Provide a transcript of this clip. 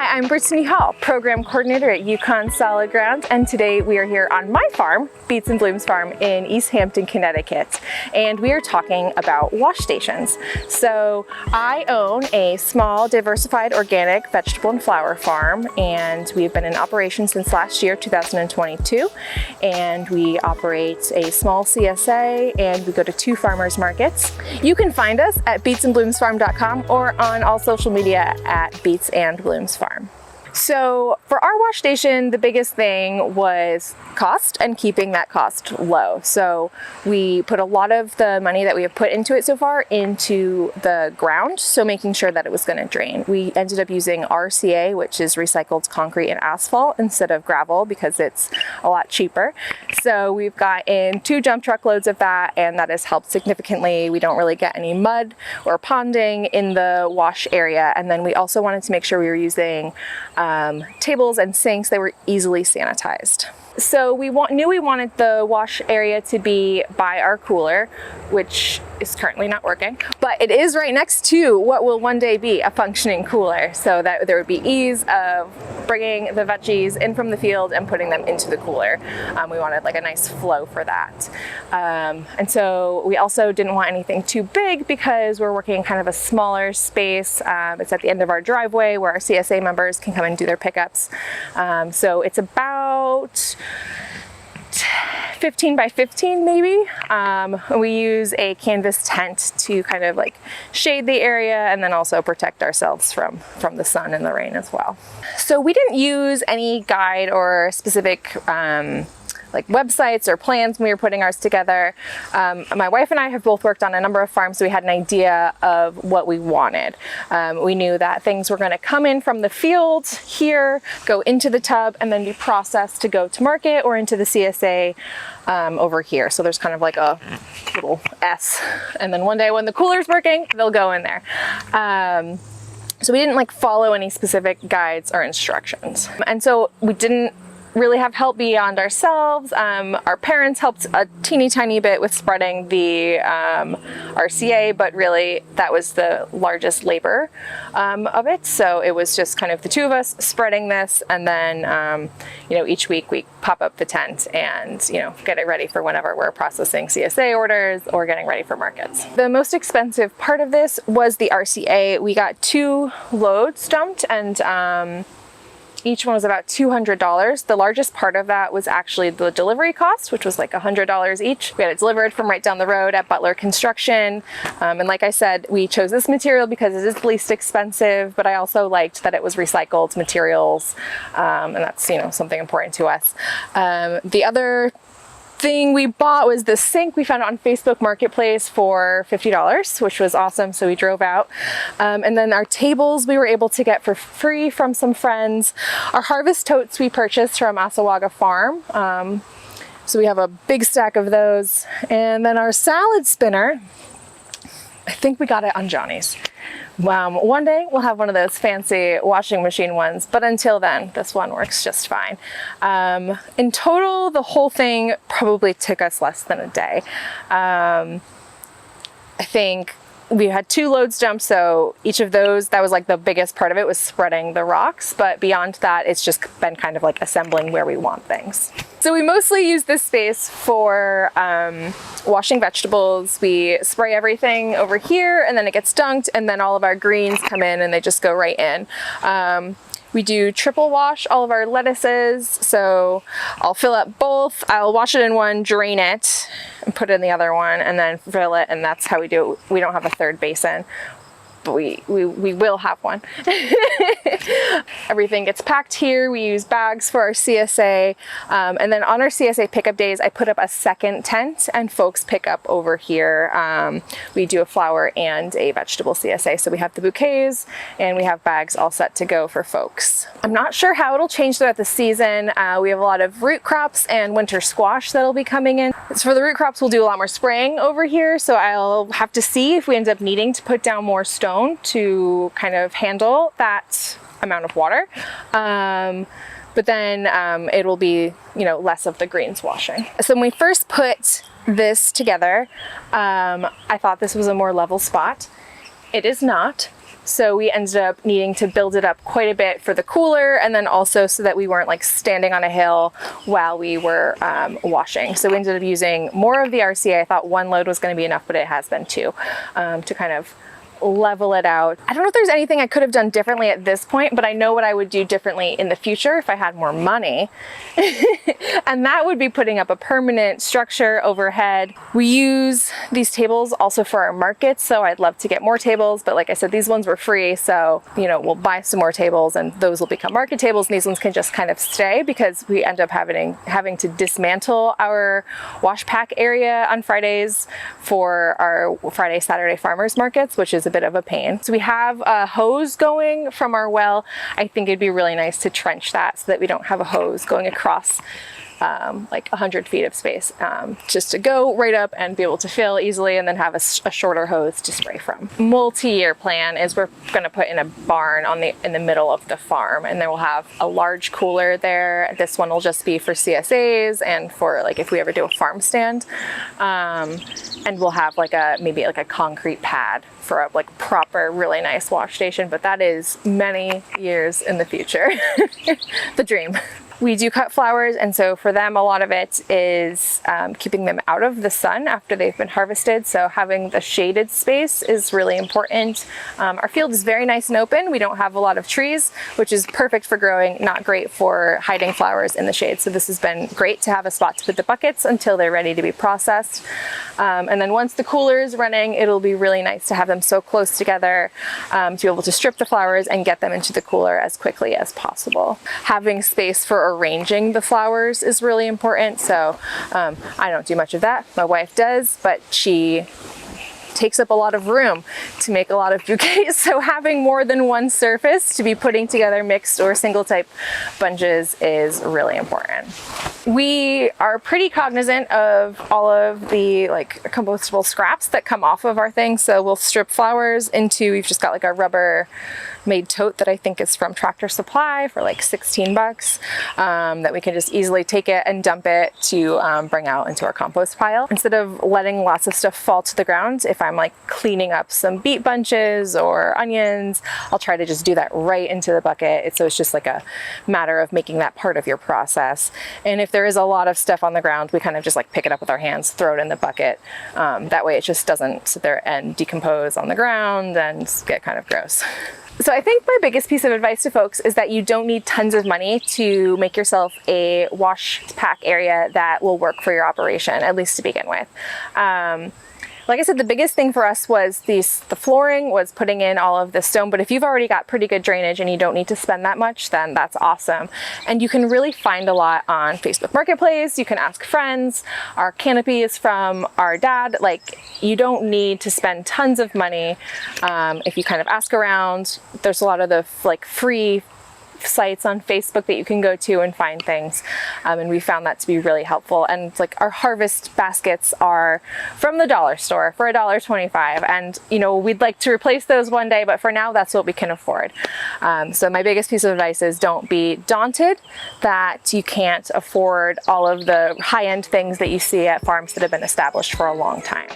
Hi, I'm Brittany Hall, Program Coordinator at Yukon Solid Ground, and today we are here on my farm, Beets and Blooms Farm in East Hampton, Connecticut, and we are talking about wash stations. So I own a small, diversified organic vegetable and flower farm, and we've been in operation since last year, 2022, and we operate a small CSA, and we go to 2 farmers markets. You can find us at beetsandbloomsfarm.com or on all social media at Beets and Blooms Farm. So for our wash station, the biggest thing was cost and keeping that cost low. So we put a lot of the money that we have put into it so far into the ground, so making sure that it was going to drain. We ended up using RCA, which is recycled concrete and asphalt, instead of gravel because it's a lot cheaper. So we've got in 2 dump truck loads of that, and that has helped significantly. We don't really get any mud or ponding in the wash area. And then we also wanted to make sure we were using tables and sinks that were easily sanitized. So we knew we wanted the wash area to be by our cooler, which is currently not working, but it is right next to what will one day be a functioning cooler, so that there would be ease of bringing the veggies in from the field and putting them into the cooler. We wanted like a nice flow for that. And so we also didn't want anything too big because we're working in kind of a smaller space. It's at the end of our driveway where our CSA members can come and do their pickups. So it's about 15 by 15 maybe. We use a canvas tent to kind of like shade the area and then also protect ourselves from the sun and the rain as well. So we didn't use any guide or specific like websites or plans when we were putting ours together. My wife and I have both worked on a number of farms, so we had an idea of what we wanted. We knew that things were going to come in from the field here, go into the tub, and then be processed to go to market or into the CSA over here. So there's kind of like a little S. And then one day when the cooler's working, they'll go in there. So we didn't like follow any specific guides or instructions. And so we didn't really have help beyond ourselves. Our parents helped a teeny tiny bit with spreading the RCA, but really that was the largest labor of it. So it was just kind of the 2 of us spreading this, and then each week we pop up the tent and get it ready for whenever we're processing CSA orders or getting ready for markets. The most expensive part of this was the RCA. We got 2 loads dumped, and each one was about $200. The largest part of that was actually the delivery cost, which was like $100 each. We had it delivered from right down the road at Butler Construction. And like I said, we chose this material because it is the least expensive, but I also liked that it was recycled materials. And that's, something important to us. The other thing we bought was this sink. We found it on Facebook Marketplace for $50, which was awesome. So we drove out. And then our tables we were able to get for free from some friends. Our harvest totes we purchased from Assawaga Farm. So we have a big stack of those. And then our salad spinner, I think we got it on Johnny's. One day we'll have one of those fancy washing machine ones, but until then, this one works just fine. In total, the whole thing probably took us less than a day. I think we had 2 loads dumped, so each of those, that was like the biggest part of it, was spreading the rocks, but beyond that, it's just been kind of like assembling where we want things. So we mostly use this space for washing vegetables. We spray everything over here and then it gets dunked, and then all of our greens come in and they just go right in. We do triple wash all of our lettuces, so I'll fill up both. I'll wash it in one, drain it, and put it in the other one, and then fill it, and that's how we do it. We don't have a third basin, but we will have one. Everything gets packed here. We use bags for our CSA. And then on our CSA pickup days, I put up a second tent and folks pick up over here. We do a flower and a vegetable CSA. So we have the bouquets and we have bags all set to go for folks. I'm not sure how it'll change throughout the season. We have a lot of root crops and winter squash that'll be coming in. So for the root crops, we'll do a lot more spraying over here. So I'll have to see if we end up needing to put down more stone to kind of handle that amount of water. But then it will be, less of the greens washing. So when we first put this together, I thought this was a more level spot. It is not. So we ended up needing to build it up quite a bit for the cooler, and then also so that we weren't like standing on a hill while we were washing. So we ended up using more of the RCA. I thought one load was going to be enough, but it has been two, to kind of level it out. I don't know if there's anything I could have done differently at this point, but I know what I would do differently in the future if I had more money. And that would be putting up a permanent structure overhead. We use these tables also for our markets, so I'd love to get more tables, but like I said, these ones were free, so you know, we'll buy some more tables and those will become market tables, and these ones can just kind of stay because we end up having to dismantle our wash pack area on Fridays for our Friday, Saturday farmers markets, which is a bit of a pain. So we have a hose going from our well. I think it'd be really nice to trench that so that we don't have a hose going across like 100 feet of space, just to go right up and be able to fill easily, and then have a shorter hose to spray from. Multi-year plan is we're going to put in a barn in the middle of the farm, and then we'll have a large cooler there. This one will just be for CSAs and for like if we ever do a farm stand, and we'll have like maybe like a concrete pad for a like proper really nice wash station, but that is many years in the future. The dream. We do cut flowers, and so for them a lot of it is keeping them out of the sun after they've been harvested, so having the shaded space is really important. Our field is very nice and open. We don't have a lot of trees, which is perfect for growing, not great for hiding flowers in the shade, so this has been great to have a spot to put the buckets until they're ready to be processed. And then once the cooler is running, it'll be really nice to have them so close together to be able to strip the flowers and get them into the cooler as quickly as possible. Having space for arranging the flowers is really important. So I don't do much of that. My wife does, but she takes up a lot of room to make a lot of bouquets. So having more than one surface to be putting together mixed or single type bunches is really important. We are pretty cognizant of all of the like compostable scraps that come off of our thing. So we'll strip flowers into, we've just got like a Rubber made tote that I think is from Tractor Supply for like 16 bucks, that we can just easily take it and dump it to bring out into our compost pile. Instead of letting lots of stuff fall to the ground, if I'm like cleaning up some beet bunches or onions, I'll try to just do that right into the bucket. So it's just like a matter of making that part of your process. And if there is a lot of stuff on the ground, we kind of just like pick it up with our hands, throw it in the bucket. That way it just doesn't sit there and decompose on the ground and get kind of gross. So I think my biggest piece of advice to folks is that you don't need tons of money to make yourself a wash pack area that will work for your operation, at least to begin with. Like I said, the biggest thing for us was the flooring, was putting in all of the stone, but if you've already got pretty good drainage and you don't need to spend that much, then that's awesome. And you can really find a lot on Facebook Marketplace. You can ask friends. Our canopy is from our dad. Like, you don't need to spend tons of money. If you kind of ask around, there's a lot of the like free sites on Facebook that you can go to and find things, and we found that to be really helpful. And like our harvest baskets are from the dollar store for $1.25, and you know, we'd like to replace those one day, but for now that's what we can afford. So my biggest piece of advice is don't be daunted that you can't afford all of the high-end things that you see at farms that have been established for a long time.